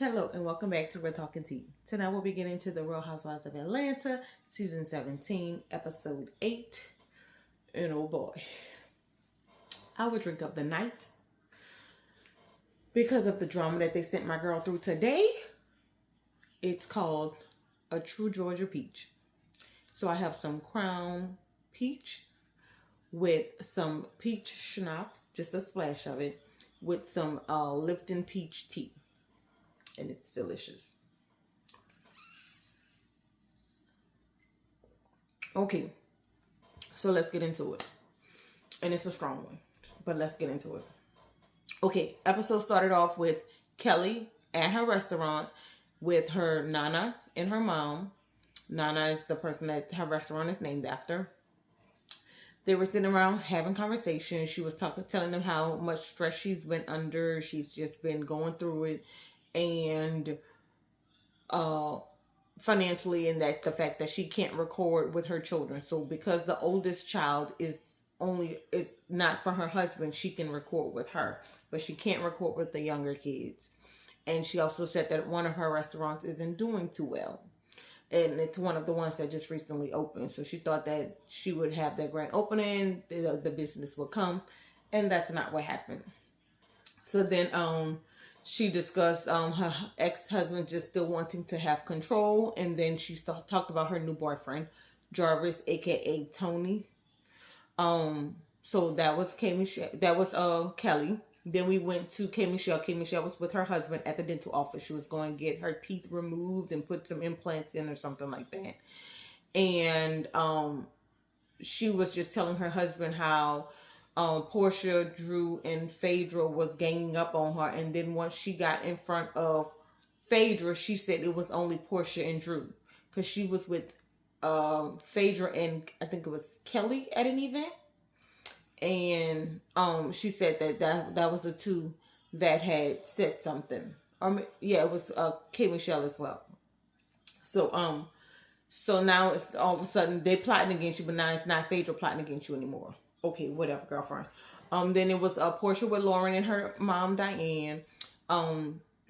Hello and welcome back to We're Talking Tea. Tonight we'll be getting to the Real Housewives of Atlanta, season 17, episode 8. And oh boy, our drink of the night, because of the drama that they sent my girl through today, it's called a True Georgia Peach. So I have some Crown Peach with some peach schnapps, just a splash of it, with some Lipton peach tea. And it's delicious. Okay, so let's get into it. And it's a strong one, but let's get into it. Okay, episode started off with Kelly at her restaurant with her Nana and her mom. Nana is the person that her restaurant is named after. They were sitting around having conversations. She was telling them how much stress she's been under. She's just been going through it, and financially, and that the fact that she can't record with her children. So because the oldest child is not for her husband, she can record with her, but she can't record with the younger kids. And she also said that one of her restaurants isn't doing too well, and it's one of the ones that just recently opened. So she thought that she would have that grand opening, the business would come, and that's not what happened. So then she discussed her ex-husband just still wanting to have control, and then she talked about her new boyfriend, Jarvis, aka Tony. So that was Kelly. Then we went to K Michelle. K Michelle was with her husband at the dental office. She was going to get her teeth removed and put some implants in or something like that. And she was just telling her husband how Portia, Drew, and Phaedra was ganging up on her. And then once she got in front of Phaedra, she said it was only Portia and Drew, because she was with Phaedra and I think it was Kelly at an event. And she said that was the two that had said something. Yeah, it was K Michelle as well. So now it's all of a sudden they plotting against you, but now it's not Phaedra plotting against you anymore. Okay, whatever, girlfriend. Then it was Portia with Lauren and her mom Diane.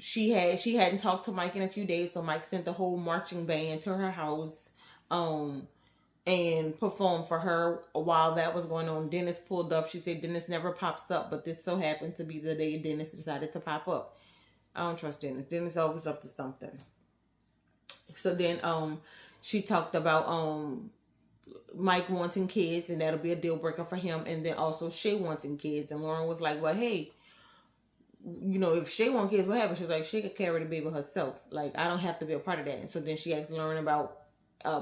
She hadn't talked to Mike in a few days, so Mike sent the whole marching band to her house. And performed for her while that was going on. Dennis pulled up. She said Dennis never pops up, but this so happened to be the day Dennis decided to pop up. I don't trust Dennis. Dennis always up to something. So then she talked about Mike wanting kids, and that'll be a deal breaker for him. And then also Shay wanting kids. And Lauren was like, well, hey, if Shay wants kids, what happens? She was like, Shay could carry the baby herself. Like, I don't have to be a part of that. And so then she asked Lauren about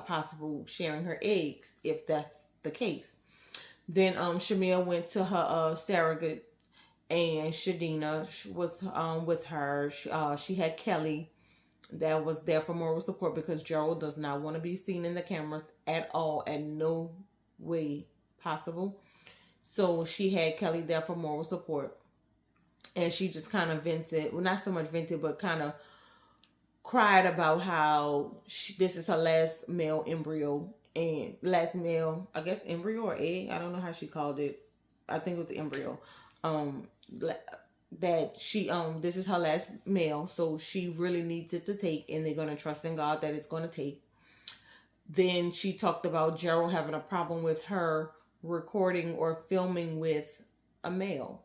possible sharing her eggs if that's the case. Then Shamia went to her surrogate, and Shadina was with her. She had Kelly that was there for moral support, because Gerald does not want to be seen in the cameras at all, and no way possible. So she had Kelly there for moral support, and she just kind of vented, well, not so much vented, but kind of cried about how this is her last male embryo, and last male, I guess, embryo or egg. I don't know how she called it. I think it was the embryo. That she this is her last male, so she really needs it to take, and they're gonna trust in God that it's gonna take. Then she talked about Gerald having a problem with her recording or filming with a male,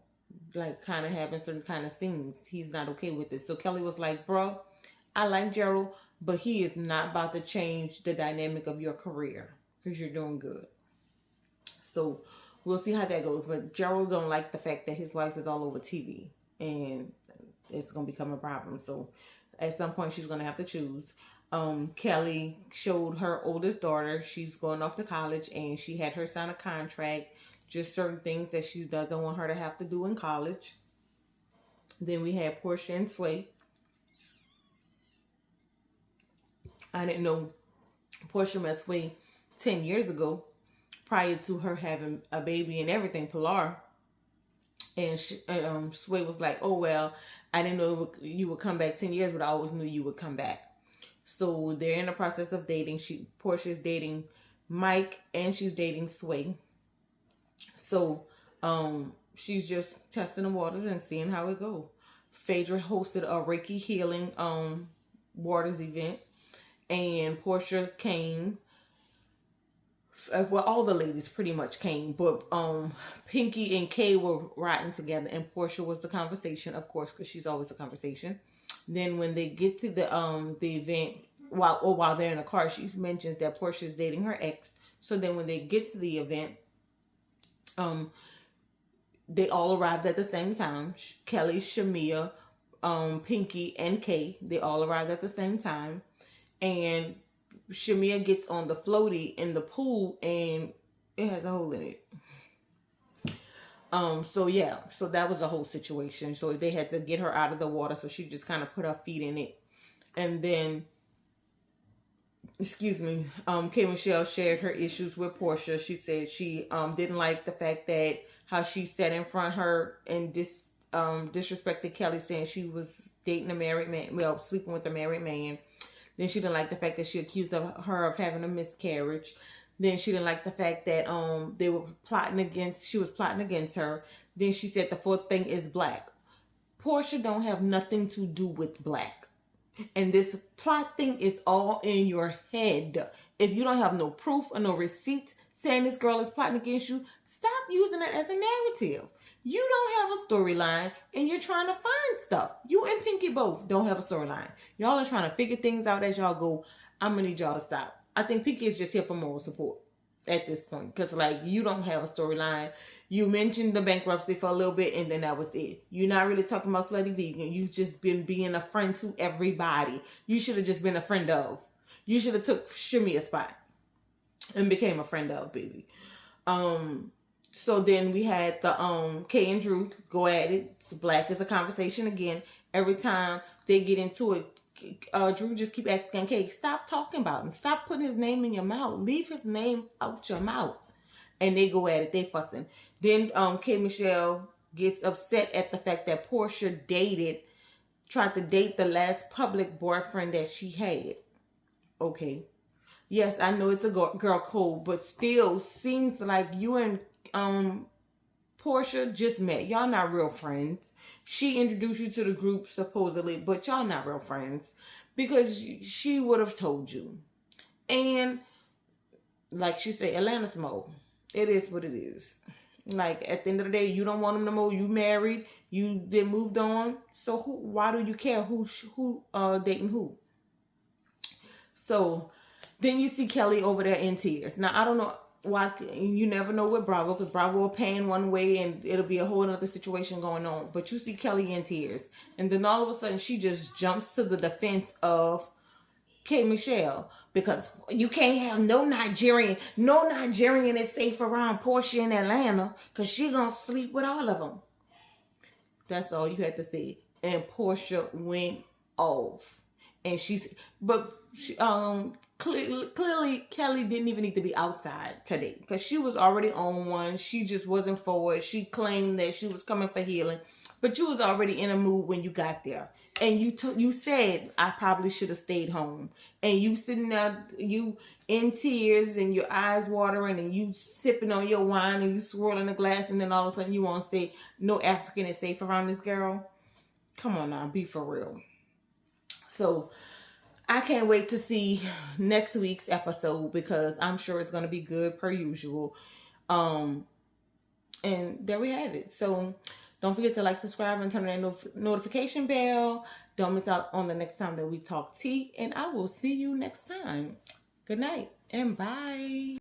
like kind of having certain kind of scenes. He's not okay with it. So Kelly was like, bro, I like Gerald, but he is not about to change the dynamic of your career, because you're doing good. So we'll see how that goes. But Gerald don't like the fact that his wife is all over TV, and it's going to become a problem. So at some point she's going to have to choose. Kelly showed her oldest daughter. She's going off to college, and she had her sign a contract, just certain things that she doesn't want her to have to do in college. Then we had Portia and Sway. I didn't know Portia met Sway 10 years ago, prior to her having a baby and everything, Pilar. And Sway was like, oh, well, I didn't know you would come back 10 years, but I always knew you would come back. So they're in the process of dating. Portia's dating Mike, and she's dating Sway. So she's just testing the waters and seeing how it goes. Phaedra hosted a Reiki healing waters event, and Portia came. Well, all the ladies pretty much came, but Pinky and Kay were riding together, and Portia was the conversation, of course, because she's always a conversation. Then when they get to the event, while they're in the car, she mentions that Portia is dating her ex. So then when they get to the event, they all arrived at the same time. Kelly, Shamia, Pinky, and Kay, they all arrived at the same time, and Shamia gets on the floaty in the pool and it has a hole in it. So yeah, so that was a whole situation. So they had to get her out of the water, so she just kind of put her feet in it. And then, excuse me, K. Michelle shared her issues with Portia. She said she didn't like the fact that how she sat in front of her and disrespected Kelly, saying she was dating a married man, well, sleeping with a married man. Then she didn't like the fact that she accused her of having a miscarriage. Then she didn't like the fact that she was plotting against her. Then she said the fourth thing is black. Portia don't have nothing to do with black. And this plot thing is all in your head. If you don't have no proof or no receipts saying this girl is plotting against you, stop using it as a narrative. You don't have a storyline, and you're trying to find stuff. You and Pinky both don't have a storyline. Y'all are trying to figure things out as y'all go. I'm going to need y'all to stop. I think Pinky is just here for moral support at this point. Because, like, you don't have a storyline. You mentioned the bankruptcy for a little bit, and then that was it. You're not really talking about Slutty Vegan. You've just been being a friend to everybody. You should have just been a friend of. You should have took Shamia's spot and became a friend of, baby. So then we had the Kay and Drew go at it. Black is a conversation again. Every time they get into it, Drew just keep asking Kay, stop talking about him. Stop putting his name in your mouth. Leave his name out your mouth. And they go at it. They fussing. Then Kay Michelle gets upset at the fact that Portia tried to date the last public boyfriend that she had. Okay. Yes, I know it's a girl code, but still seems like you and Portia just met. Y'all not real friends. She introduced you to the group supposedly, but y'all not real friends, because she would have told you. And like she said, Atlanta's mode. It is what it is. Like, at the end of the day, you don't want him no more. You married. You then moved on. So why do you care who dating who? So then you see Kelly over there in tears. Now, I don't know why. You never know with Bravo, because Bravo will pan one way and it'll be a whole other situation going on. But you see Kelly in tears. And then all of a sudden she just jumps to the defense of K. Michelle, because you can't have no Nigerian is safe around Portia in Atlanta, because she gonna sleep with all of them. That's all you had to say. And Portia went off. And clearly Kelly didn't even need to be outside today, because she was already on one. She just wasn't for it. She claimed that she was coming for healing, but you was already in a mood when you got there. And you said, I probably should have stayed home. And you sitting there, you in tears and your eyes watering, and you sipping on your wine and you swirling the glass, and then all of a sudden you want to say no African is safe around this girl. Come on now, be for real. So I can't wait to see next week's episode, because I'm sure it's going to be good per usual. And there we have it. So don't forget to like, subscribe, and turn that notification bell. Don't miss out on the next time that we talk tea. And I will see you next time. Good night and bye.